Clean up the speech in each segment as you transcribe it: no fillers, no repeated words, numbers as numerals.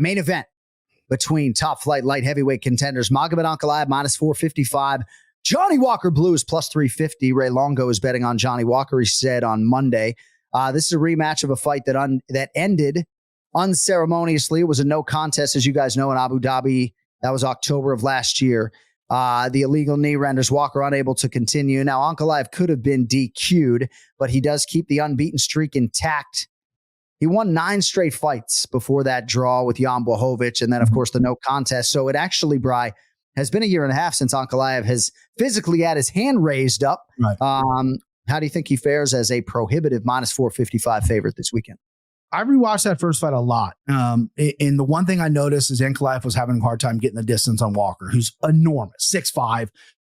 main event between top flight light heavyweight contenders Magomed Ankalaev minus 455. Johnny Walker Blue is plus 350. Ray Longo is betting on Johnny Walker, he said on Monday. This is a rematch of a fight that ended unceremoniously. It was a no contest, as you guys know, in Abu Dhabi. That was October of last year. The illegal knee renders Walker unable to continue. Now, Ankalaev could have been DQ'd, but he does keep the unbeaten streak intact. He won 9 straight fights before that draw with Jan Blachowicz, and then, of course, the no contest. So it actually, Bri, has been a year and a half since Ankalaev has physically had his hand raised up. Right. How do you think he fares as a prohibitive minus 455 favorite this weekend? I rewatched that first fight a lot. And the one thing I noticed is Ankalaev was having a hard time getting the distance on Walker, who's enormous, 6'5".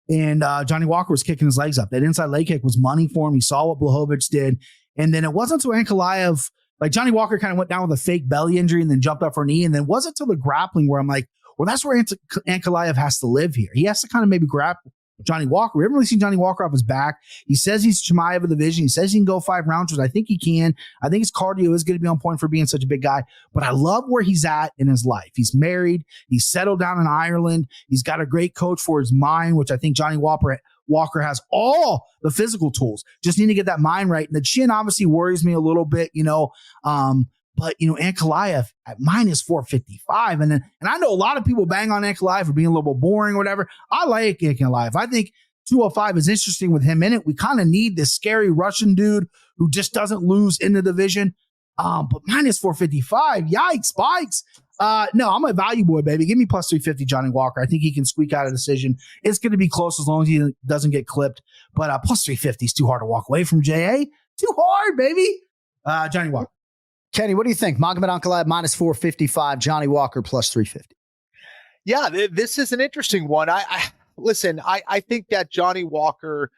And Johnny Walker was kicking his legs up. That inside leg kick was money for him. He saw what Blachowicz did. And then it wasn't until Ankalaev, like Johnny Walker kind of went down with a fake belly injury and then jumped up for a knee. And then it wasn't until the grappling where I'm like, well, that's where Ankalaev has to live here. He has to kind of maybe grapple Johnny Walker. We haven't really seen Johnny Walker off his back. He says he's Chimaev of the division. He says he can go 5 rounds, which I think he can. I think his cardio is going to be on point for being such a big guy. But I love where he's at in his life. He's married. He's settled down in Ireland. He's got a great coach for his mind, which I think Johnny Walker has all the physical tools. Just need to get that mind right. And the chin obviously worries me a little bit, but, Ankalaev at minus 455. And I know a lot of people bang on Ankalaev for being a little bit boring or whatever. I like Ankalaev. I think 205 is interesting with him in it. We kind of need this scary Russian dude who just doesn't lose in the division. But minus 455, yikes, spikes. No, I'm a value boy, baby. Give me plus 350, Johnny Walker. I think he can squeak out a decision. It's going to be close as long as he doesn't get clipped. But plus 350 is too hard to walk away from, J.A. Too hard, baby. Johnny Walker. Kenny, what do you think? Magomed Ankalaev minus 455, Johnny Walker plus 350. Yeah, this is an interesting one. I think that Johnny Walker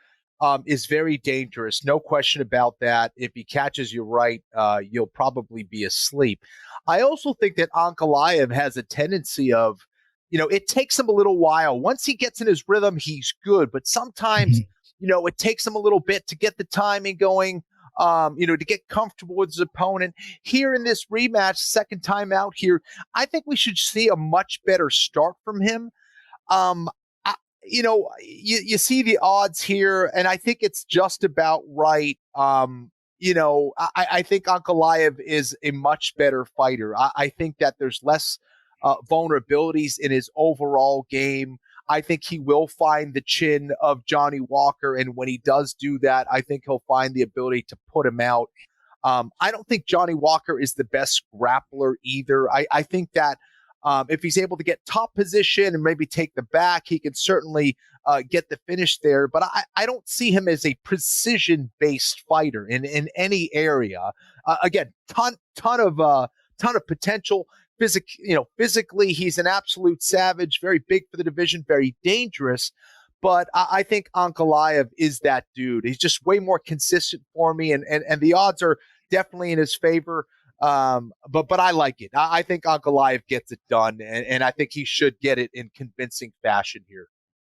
is very dangerous. No question about that. If he catches you right, you'll probably be asleep. I also think that Ankalaev has a tendency of, it takes him a little while. Once he gets in his rhythm, he's good. But sometimes, it takes him a little bit to get the timing going. To get comfortable with his opponent. Here in this rematch, second time out here, I think we should see a much better start from him. You see the odds here, and I think it's just about right. I think Ankalaev is a much better fighter. I think that there's less vulnerabilities in his overall game. I think he will find the chin of Johnny Walker, and when he does do that, I think he'll find the ability to put him out. I don't think Johnny Walker is the best grappler either. I think that if he's able to get top position and maybe take the back, he can certainly get the finish there. But I don't see him as a precision-based fighter in any area. Again, ton of potential. Physically, he's an absolute savage, very big for the division, very dangerous. But I think Ankalaev is that dude. He's just way more consistent for me, and the odds are definitely in his favor. But I like it. I think Ankalaev gets it done, and I think he should get it in convincing fashion here.